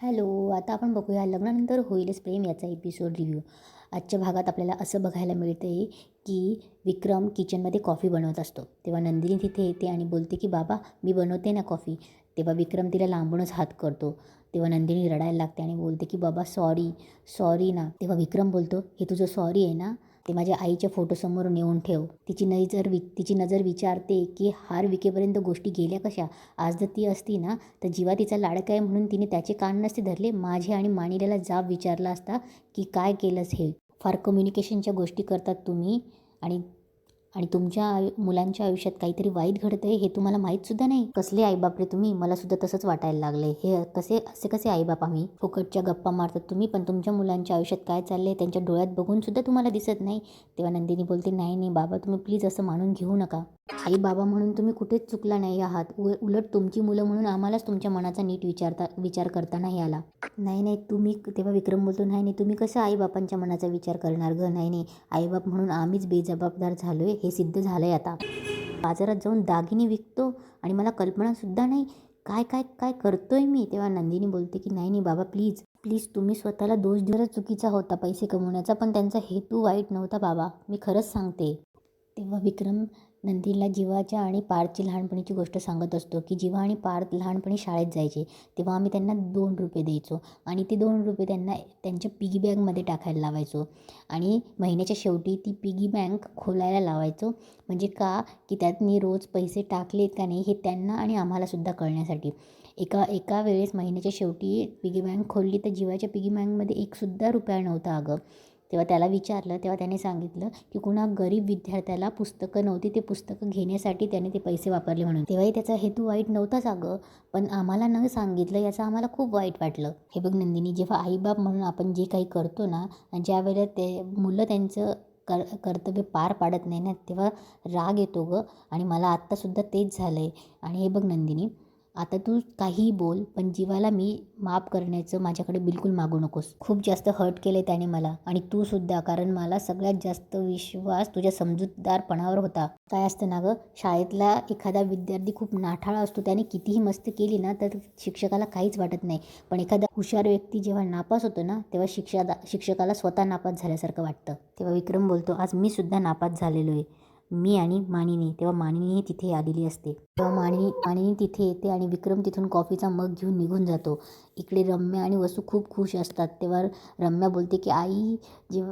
Hello, आता आपण बघूया लग्नानंतर होईलच प्रेम याचा एपिसोड रिव्ह्यू. आजच्या भागात आपल्याला असं बघायला मिळतं आहे की विक्रम किचनमध्ये कॉफी बनवत असतो. तेव्हा नंदिनी तिथे येते आणि बोलते की बाबा मी बनवते ना कॉफी. तेव्हा विक्रम तिला लांबूनच हात करतो. तेव्हा नंदिनी रडायला लागते आणि बोलते की बाबा सॉरी सॉरी ना. तेव्हा विक्रम बोलतो हे तुझं सॉरी आहे ना, ते माझ्या आईच्या फोटोसमोर नेऊन ठेव. तिची नजर विचारते की हार विकेपर्यंत गोष्टी गेल्या कशा. आज जर ती असती ना तर जीवा तिचा लाडका आहे म्हणून तिने त्याचे कान नसते धरले. माझे आणि मानिलेला जाब विचारला असता की काय केलंस हे. फार कम्युनिकेशनच्या गोष्टी करतात तुम्ही आणि आणि तुमच्या मुलांच्या आयुष्यात काहीतरी वाईट घडतं आहे हे तुम्हाला माहीतसुद्धा नाही. कसले आईबाप रे तुम्ही. मला सुद्धा तसंच वाटायला लागलं आहे. हे असे कसे आईबाप आम्ही. फुकटच्या गप्पा मारतात तुम्ही, पण तुमच्या मुलांच्या आयुष्यात काय चाललं आहे त्यांच्या डोळ्यात बघूनसुद्धा तुम्हाला दिसत नाही. तेव्हा नंदिनी बोलते नाही नाही बाबा, तुम्ही प्लीज असं मानून घेऊ नका. आई बाबा म्हणून तुम्ही कुठेच चुकला नाही आहात. उलट तुमची मुलं म्हणून आम्हालाच तुमच्या मनाचा नीट विचार करता नाही आला. नाही नाही तुम्ही. तेव्हा विक्रम बोलतो नाही नाही तुम्ही कसं आईबापांच्या मनाचा विचार करणार गं. नाही नाही, आईबाप म्हणून आम्हीच बेजबाबदार झालो आहे हे सिद्ध झालं आहे आता. बाजारात जाऊन दागिने विकतो आणि मला कल्पनासुद्धा नाही काय काय काय करतोय मी. तेव्हा नंदिनी बोलते की नाही नाही बाबा प्लीज प्लीज. तुम्ही स्वतःला दोष देणं चुकीचा होता पैसे कमवण्याचा, पण त्यांचा हेतू वाईट नव्हता बाबा, मी खरंच सांगते. तेव्हा विक्रम नंदिनीला जीवाच्या आणि पार्थची लहानपणीची गोष्ट सांगत असतो की जीवा आणि पार्थ लहानपणी शाळेत जायचे तेव्हा आम्ही त्यांना ₹2 द्यायचो आणि ते ₹2 त्यांना त्यांच्या पिगी बँकमध्ये टाकायला लावायचो आणि महिन्याच्या शेवटी ती पिगी बँक खोलायला लावायचो. म्हणजे का की त्यातनी रोज पैसे टाकलेत का नाही हे त्यांना आणि आम्हालासुद्धा कळण्यासाठी. एका वेळेस महिन्याच्या शेवटी पिगी बँक खोलली तर जीवाच्या पिगी बँकमध्ये ₹1सुद्धा नव्हता अगं. तेव्हा त्याला विचारलं तेव्हा त्याने सांगितलं की कुणा गरीब विद्यार्थ्याला पुस्तकं नव्हती, ते पुस्तकं घेण्यासाठी त्याने ते पैसे वापरले म्हणून. तेव्हाही त्याचा हेतू वाईट नव्हताच अगं, पण आम्हाला न सांगितलं याचं आम्हाला खूप वाईट वाटलं. हे बघ नंदिनी, जेव्हा आईबाप म्हणून आपण जे काही करतो ना आणि ज्या वेळेला ते मुलं त्यांचं कर्तव्य पार पाडत नाही ना तेव्हा राग येतो गं. आणि मला आत्तासुद्धा तेच झालं आहे. आणि हे बघ नंदिनी, आता तू काहीही बोल पण जीवाला मी माफ करण्याचं माझ्याकडे बिलकुल मागू नकोस. खूप जास्त हर्ट केलं आहे त्याने मला आणि तूसुद्धा, कारण मला सगळ्यात जास्त विश्वास तुझ्या समजूतदारपणावर होता. काय असतं ना गं, शाळेतला एखादा विद्यार्थी खूप नाठाळा असतो, त्याने कितीही मस्ती केली ना तर शिक्षकाला काहीच वाटत नाही, पण एखादा हुशार व्यक्ती जेव्हा नापास होतो ना तेव्हा शिक्षकाला स्वतः नापास झाल्यासारखं वाटतं. तेव्हा विक्रम बोलतो आज मी सुद्धा नापास झालेलो आहे, मी आणि मानिनी. तेव्हा मानिनीही तिथे आलेली असते. तेव्हा मानिनी तिथे येते आणि विक्रम तिथून कॉफीचा मग घेऊन निघून जातो. इकडे रम्या आणि वसू खूप खुश असतात. तेव्हा रम्या बोलते की आई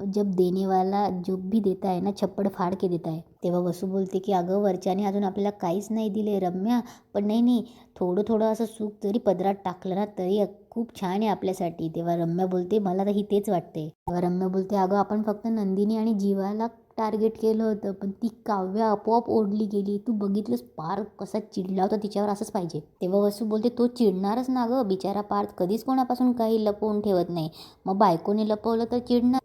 जब देनेवाला जो भी देता है ना छप्पड़ फाड़ के देता है. तेव्हा वसू बोलते की अगं वरच्याने अजून आपल्याला काहीच नाही दिले रम्या, पण नाही नाही, थोडं थोडं असं सुख जरी पदरात टाकलं ना तरी खूप छान आहे आपल्यासाठी. तेव्हा रम्या बोलते मला तर ही तेच वाटते. तेव्हा रम्या बोलते अगं आपण फक्त नंदिनी आणि जीवाला टार्गेट केलं होतं, पण ती काव्या आपोआप ओढली गेली. तू बघितलंस पार्थ कसा चिडला होता तिच्यावर. असंच पाहिजे. तेव्हा वसू बोलते तो चिडणारच ना गं, बिचारा पार्थ कधीच कोणापासून काही लपवून ठेवत नाही, मग बायकोने लपवलं तर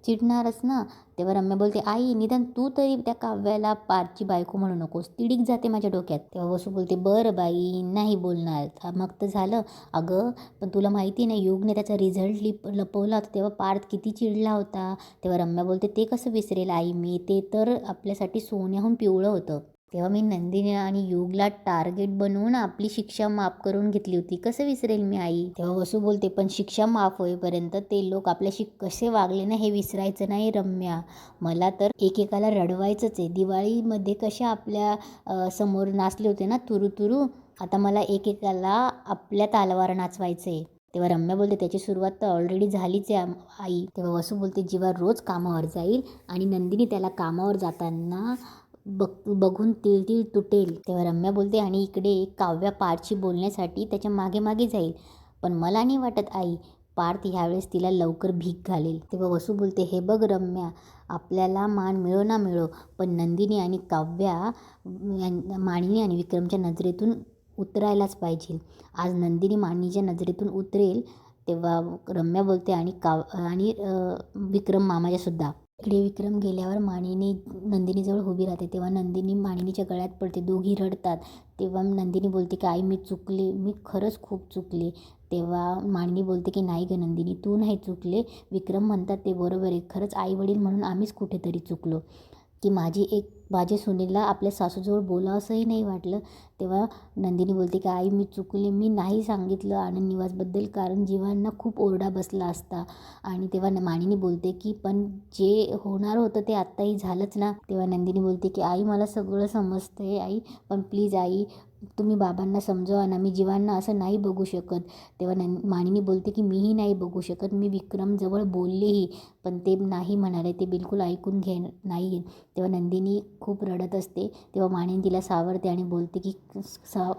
चिडणारच ना. तेव्हा रम्या बोलते आई निदान तू तरी त्या काव्याला पार्थची बायको म्हणू नकोस, तिडीक जाते माझ्या डोक्यात. तेव्हा वसू बोलते बरं बाई नाही बोलणार. मग तर झालं. अगं पण तुला माहिती नाही युगने त्याचा रिझल्ट लपवला होता तेव्हा पार्थ किती चिडला होता. तेव्हा रम्या बोलते ते कसं विसरेल आई मी, ते तर आपल्यासाठी सोन्याहून पिवळं होतं. तेव्हा मी नंदिनी आणि युगला टार्गेट बनवून आपली शिक्षा माफ करून घेतली होती, कसं विसरेल मी आई. तेव्हा वसू बोलते पण शिक्षा माफ होईपर्यंत ते लोक आपल्याशी कसे वागले ना हे विसरायचं नाही रम्या. मला तर एकेकाला रडवायचंच आहे. दिवाळीमध्ये कशा आपल्या समोर नाचले होते ना तुरू तुरू, आता मला एकेकाला आपल्या तालवार नाचवायचं आहे. तेव्हा रम्या बोलते त्याची सुरुवात तर ऑलरेडी झालीच आहे आई. तेव्हा वसू बोलते जेव्हा रोज कामावर जाईल आणि नंदिनी त्याला कामावर जाताना बघून तिळतिळ तुटेल. तेव्हा रम्या बोलते आणि इकडे काव्या पार्थशी बोलण्यासाठी त्याच्या मागे मागे जाईल, पण मला नाही वाटत आई पार्थ ह्यावेळेस तिला लवकर भीक घालेल. तेव्हा वसू बोलते हे बघ रम्या, आपल्याला मान मिळो ना मिळो पण नंदिनी आणि काव्या मानिनी आणि विक्रमच्या नजरेतून उतरायलाच पाहिजे. आज नंदिनी मानिनीच्या नजरेतून उतरेल तेव्हा रम्या बोलते आणि विक्रम मामाच्या सुद्धा. इकडे विक्रम गेल्यावर मानिनी नंदिनीजवळ उभी राहते. तेव्हा नंदिनी मानिनीच्या गळ्यात पडते, दोघी रडतात. तेव्हा नंदिनी बोलते की आई मी चुकले, मी खरंच खूप चुकले. तेव्हा मानिनी बोलते की नाही गं नंदिनी तू नाही चुकले, विक्रम म्हणतात ते बरोबर आहे, खरंच आई वडील म्हणून आम्हीच कुठेतरी चुकलो. की माझे सुनेला आपल्या सासूजवळ बोलावंसंही नाही वाटलं. तेव्हा नंदिनी बोलते की आई मी चुकले, मी नाही सांगितलं आनंद निवासबद्दल, कारण जीवांना खूप ओरडा बसला असता. आणि तेव्हा मानिनी बोलते की पण जे होणार होतं ते आत्ताही झालंच ना. तेव्हा नंदिनी बोलते की आई मला सगळं समजतंय आई, पण प्लीज आई तुम्ही बाबांना समजवा ना, मी जीवांना असं नाही बघू शकत. तेव्हा मानिनी बोलते की मीही नाही बघू शकत, मी विक्रमजवळ बोललेही पण ते नाही म्हणाले, ते बिलकुल ऐकून नाही. तेव्हा नंदिनी खूप रडत असते. तेव्हा मानिनी तिला सावरते आणि बोलते की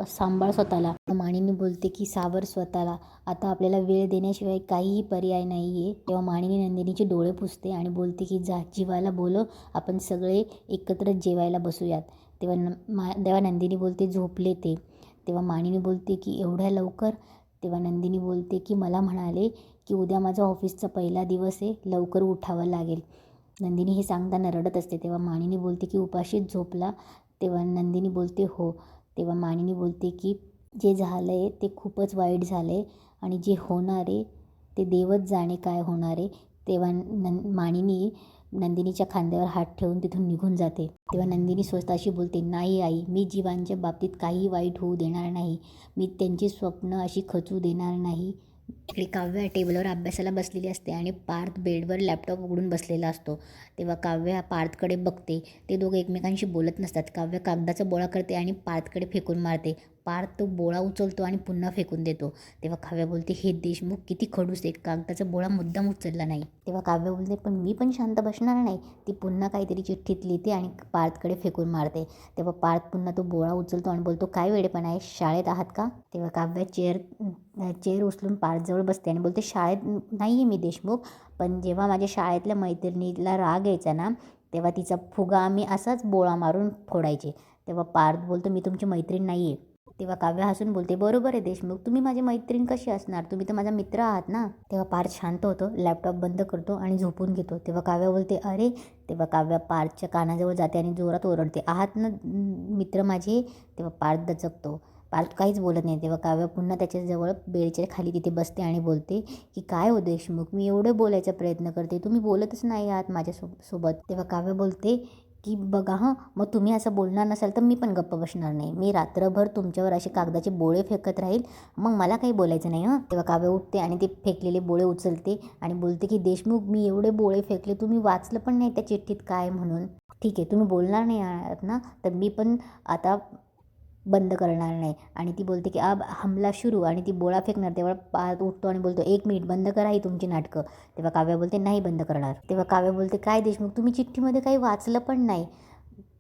सांभाळ स्वतःला. मानिनी बोलते की सावर स्वतःला, आता आपल्याला वेळ देण्याशिवाय काहीही पर्याय नाही आहे. तेव्हा मानिनी नंदिनीचे डोळे पुसते आणि बोलते की जा जीवाला बोलव, आपण सगळे एकत्रच जेवायला बसूयात. तेव्हा नंदिनी बोलते झोपले ते. तेव्हा मानिनी बोलते की एवढ्या लवकर. तेव्हा नंदिनी बोलते की मला म्हणाले की उद्या माझा ऑफिसचा पहिला दिवस आहे, लवकर उठावं लागेल. नंदिनी हे सांगताना रडत असते. तेव्हा मानिनी बोलते की उपाशीच झोपला. तेव्हा नंदिनी बोलते हो. तेव्हा मानिनी बोलते की जे झालं आहे ते खूपच वाईट झालं आहे आणि जे होणार आहे ते देवच जाणे काय होणार आहे. तेव्हा मानिनी नंदिनीच्या खांद्यावर हात ठेवून तिथून निघून जाते. तेव्हा नंदिनी स्वतःशी बोलते नाही आई, मी जीवांच्या बाबतीत काही वाईट होऊ देणार नाही, मी त्यांची स्वप्न अशी खचू देणार नाही. इकडे काव्या टेबलवर अभ्यासाला बसलेली असते आणि पार्थ बेडवर लॅपटॉप उघडून बसलेला असतो. तेव्हा काव्या पार्थकडे बघते. ते दोघं एकमेकांशी बोलत नसतात. काव्या कागदाचा बोळा करते आणि पार्थकडे फेकून मारते. पार्थ तो बोळा उचलतो आणि पुन्हा फेकून देतो. तेव्हा काव्या बोलते हे देशमुख किती खडूस आहे, कागदाचा बोळा मुद्दाम उचलला नाही. तेव्हा काव्या बोलते पण मी पण शांत बसणार नाही. ती पुन्हा काहीतरी चिठ्ठीत लिहिते आणि पार्थकडे फेकून मारते. तेव्हा पार्थ पुन्हा तो बोळा उचलतो आणि बोलतो काय वेडेपणा आहे, शाळेत आहात का. तेव्हा काव्या चेअर उचलून पार्थजवळ बसते आणि बोलते शाळेत नाही आहे मी देशमुख, पण जेव्हा माझ्या शाळेतल्या मैत्रिणीला राग यायचा ना, तेव्हा तिचा फुगा आम्ही असाच बोळा मारून फोडायचे. तेव्हा पार्थ बोलतो मी तुमची मैत्रीण नाही आहे. तेव्हा काव्या हसून बोलते बरोबर आहे देशमुख, तुम्ही माझी मैत्रीण कशी असणार, तुम्ही तर माझा मित्र आहात ना. तेव्हा पार्थ शांत होतो, लॅपटॉप बंद करतो आणि झोपून घेतो. तेव्हा काव्या बोलते अरे. तेव्हा काव्या पार्थच्या कानाजवळ जाते आणि जोरात ओरडते आहात ना मित्र माझे. तेव्हा पार्थ दचकतो. पार्थ काहीच बोलत नाही. तेव्हा काव्या पुन्हा त्याच्याजवळ बेडच्या खाली तिथे बसते आणि बोलते की काय हो देशमुख, मी एवढं बोलायचा प्रयत्न करते, तुम्ही बोलतच नाही आहात माझ्यासोबत. तेव्हा काव्या बोलते की बघा हं, मग तुम्ही असं बोलणार नसाल तर मी पण गप्प बसणार नाही. मी रात्रभर तुमच्यावर असे कागदाचे बोळे फेकत राहील, मग मला काही बोलायचं नाही हं. तेव्हा काव्या उठते आणि ते फेकलेले बोळे उचलते आणि बोलते की देशमुख मी एवढे बोळे फेकले, तुम्ही वाचलं पण नाही त्या चिठ्ठीत काय म्हणून. ठीक आहे तुम्ही बोलणार नाही आहात ना, तर मी पण आता बंद करणार नाही. आणि ती बोलते की अब हमला सुरू, आणि ती बोळा फेकणार. तेव्हा पार्थ उठतो आणि बोलतो 1 मिनिट बंद करा ही तुमची नाटकं. तेव्हा काव्या बोलते नाही बंद करणार. तेव्हा काव्या बोलते काय देशमुख तुम्ही चिठ्ठीमध्ये काही वाचलं पण नाही,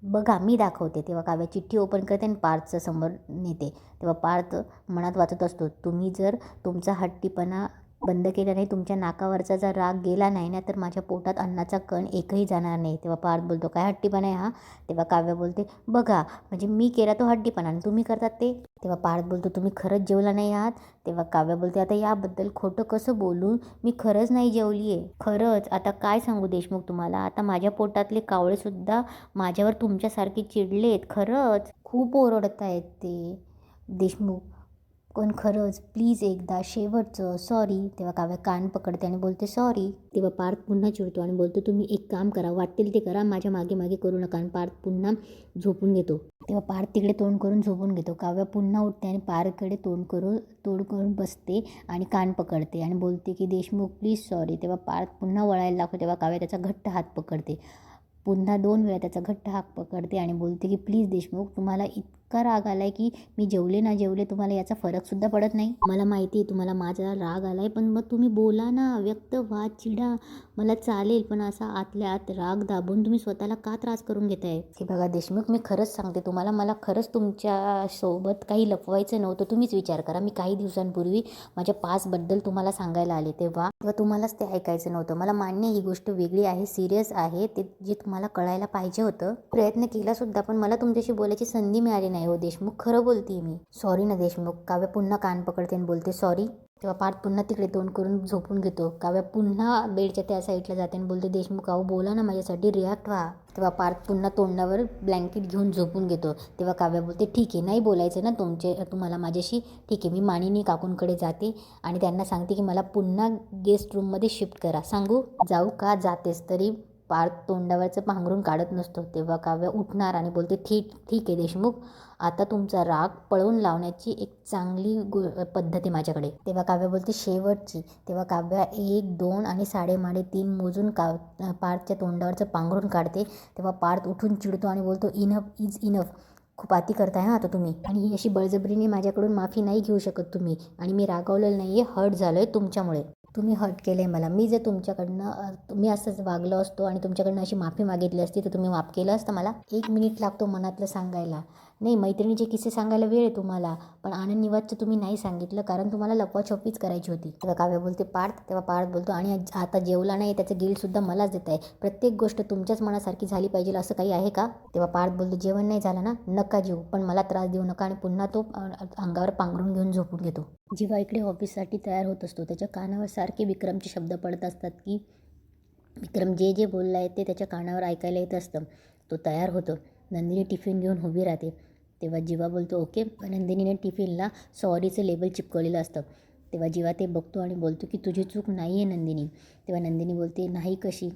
बघा मी दाखवते. तेव्हा काव्या चिठ्ठी ओपन करते आणि पार्थच्या समोर नेते. तेव्हा पार्थ मनात वाचत असतो तुम्ही जर तुमचा हट्टीपणा बंद केला नाही, तुमच्या नाकावरचा जर राग गेला नाही ना, तर माझ्या पोटात अन्नाचा कण एकही जाणार नाही. तेव्हा पार्थ बोलतो काय हट्टीपणा आहे हा. तेव्हा काव्या बोलते बघा म्हणजे मी केला तो हट्टीपणा आणि तुम्ही करतात ते. तेव्हा पार्थ बोलतो तुम्ही खरंच जेवला नाही आहात. तेव्हा काव्या बोलते आता याबद्दल खोटं कसं बोलू, मी खरंच नाही जेवली आहे, खरंच. आता काय सांगू देशमुख तुम्हाला, आता माझ्या पोटातले कावळेसुद्धा माझ्यावर तुमच्यासारखे चिडले आहेत, खरंच खूप ओरडत आहेत ते देशमुख. पण खरंच प्लीज एकदा शेवटचं सॉरी. तेव्हा काव्या कान पकडते आणि बोलते सॉरी. तेव्हा पार्थ पुन्हा चिडतो आणि बोलतो तुम्ही एक काम करा, वाटेल ते करा, माझ्या मागे मागे करू नका. आणि पार्थ पुन्हा झोपून घेतो. तेव्हा पार्थ तिकडे तोंड करून झोपून घेतो. काव्या पुन्हा उठते आणि पार्थकडे तोंड करून बसते आणि कान पकडते आणि बोलते की देशमुख प्लीज सॉरी. तेव्हा पार्थ पुन्हा वळायला लागतो. तेव्हा काव्या त्याचा घट्ट हात पकडते, पुन्हा 2 वेळा त्याचा घट्ट हात पकडते आणि बोलते की प्लीज देशमुख तुम्हाला इतका राग आला आहे की मी जेवले ना जेवले तुम्हाला याचा फरकसुद्धा पडत नाही. मला माहिती आहे तुम्हाला माझा राग आला आहे, पण मग तुम्ही बोला ना, व्यक्त व्हा, चिडा, मला चालेल, पण असा आतल्या आत राग दाबून तुम्ही स्वतःला का त्रास करून घेताय. हे बघा देशमुख मी खरंच सांगते तुम्हाला, मला खरंच तुमच्यासोबत काही लपवायचं नव्हतं. तुम्हीच विचार करा, मी काही दिवसांपूर्वी माझ्या पासबद्दल तुम्हाला सांगायला आले तेव्हा तुम्हालाच ते ऐकायचं नव्हतं. मला मान्य ही गोष्ट वेगळी आहे, सिरियस आहे, ते जे तुम्हाला कळायला पाहिजे होतं. प्रयत्न केलासुद्धा पण मला तुमच्याशी बोलायची संधी मिळाली नाही हो देशमुख, खरं बोलते मी. सॉरी ना देशमुख. काव्या पुन्हा कान पकडते आणि बोलते सॉरी. तेव्हा पार्थ पुन्हा तिकडे तोंड करून झोपून घेतो. काव्या पुन्हा बेडच्या त्या साईडला जाते आणि बोलते देशमुख अहो बोला ना, माझ्यासाठी रिॲक्ट व्हा. तेव्हा पार्थ पुन्हा तोंडावर ब्लँकेट घेऊन झोपून घेतो. तेव्हा काव्या बोलते ठीक आहे, नाही बोलायचं ना तुम्हाला माझ्याशी, ठीक आहे. मी मानिनी काकूंकडे जाते आणि त्यांना सांगते की मला पुन्हा गेस्ट रूममध्ये शिफ्ट करा. सांगू जाऊ का, जातेस तरी पार्थ तोंडावरचं पांघरून काढत नसतो तेव्हा काव्या उठणार आणि बोलते, ठीक ठीक आहे देशमुख, आता तुमचा राग पळवून लावण्याची एक चांगली पद्धत आहे माझ्याकडे. तेव्हा काव्या बोलते, शेवटची. तेव्हा काव्या 1, 2 आणि साडेमाडे 3 मोजून पार्थच्या तोंडावरचं पांघरून काढते. तेव्हा पार्थ उठून चिडतो आणि बोलतो, इनफ इज इनफ, खूप आती करताय हा आता तुम्ही, आणि ही अशी बळजबरीने माझ्याकडून माफी नाही घेऊ शकत तुम्ही, आणि मी रागावलेलं नाही आहे, हर्ट झालो आहे तुमच्यामुळे, तुम्ही हर्ट केलं आहे मला. मी जर तुमच्याकडनं तुम्ही असंच वागलो असतो आणि तुमच्याकडनं अशी माफी मागितली असती तर तुम्ही माफ केलं असतं मला. 1 मिनिट लागतो मनातलं सांगायला. नाही, मैत्रिणीचे किस्से सांगायला वेळ आहे तुम्हाला, पण आनंद निवासचं तुम्ही नाही सांगितलं कारण तुम्हाला लपवाछपवीच करायची होती. तेव्हा काव्य बोलते, पार्थ. तेव्हा पार्थ बोलतो, आणि आता जेवला नाही त्याचं गिल्टसुद्धा मलाच देत आहे. प्रत्येक गोष्ट तुमच्याच मनासारखी झाली पाहिजे असं काही आहे का? तेव्हा पार्थ बोलतो, जेवण नाही झालं ना, नका जेवू, पण मला त्रास देऊ नका. आणि पुन्हा तो अंगावर पांघरून घेऊन झोपून घेतो. जेव्हा इकडे ऑफिससाठी तयार होत असतो त्याच्या कानावर सारखे विक्रमचे शब्द पडत असतात की विक्रम जे जे बोलला आहे ते त्याच्या कानावर ऐकायला येत असतं. तो तयार होतो. नंदिनी टिफिन घेऊन उभी राहते. तेव्हा जीवा बोलतो, ओके. नंदिनीने टिफिनला सॉरीचं लेबल चिपकवलेलं असतं. तेव्हा जीवा ते बघतो आणि बोलतो की तुझी चूक नाही आहे नंदिनी. तेव्हा नंदिनी बोलते, नाही कशी?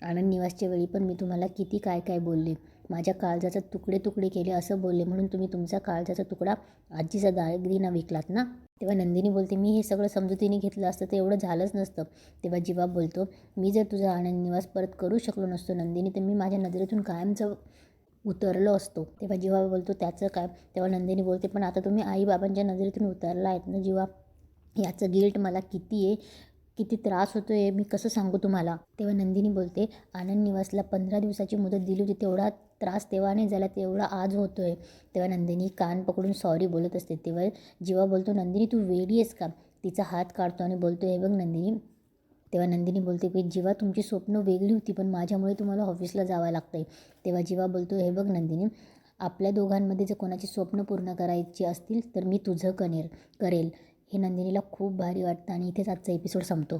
आनंद निवासच्या वेळी पण मी तुम्हाला किती काय काय बोलले, माझ्या काळजाचे तुकडे तुकडे केले असं बोलले, म्हणून तुम्ही तुमचा काळजाचा तुकडा आजीचा दागिना विकलात ना. तेव्हा नंदिनी बोलते, मी हे सगळं समजुतीने घेतलं असतं तर एवढं झालंच नसतं. तेव्हा जीवा बोलतो, मी जर तुझा आनंद निवास परत करू शकलो नसतो नंदिनी तर मी माझ्या नजरेतून कायमचं उतरलो असतो. तेव्हा जीवा बोलतो, त्याचं काय? तेव्हा नंदिनी बोलते, पण आता तुम्ही आईबाबांच्या नजरेतून उतरला आहेत ना जीवा, याचं गिल्ट मला किती आहे, किती त्रास होतो आहे, मी कसं सांगू तुम्हाला. तेव्हा नंदिनी बोलते, आनंद निवासला 15 दिवसाची मुदत दिली होती, तेवढा त्रास तेव्हा नाही झाला, तेवढा आज होतो आहे. तेव्हा नंदिनी कान पकडून सॉरी बोलत असते. तेव्हा जीवा बोलतो, नंदिनी तू वेडी आहेस का? तिचा हात काढतो आणि बोलतो, हे बघ नंदिनी. तेव्हा नंदिनी बोलते, की जीवा तुमची स्वप्न वेगळी होती, पण माझ्यामुळे तुम्हाला ऑफिसला जावं लागतं आहे. तेव्हा जीवा बोलतो, हे बघ नंदिनी, आपल्या दोघांमध्ये जर कोणाची स्वप्न पूर्ण करायची असतील तर मी तुझं करेल. हे नंदिनीला खूप भारी वाटतं आणि इथेच आजचा एपिसोड संपतो.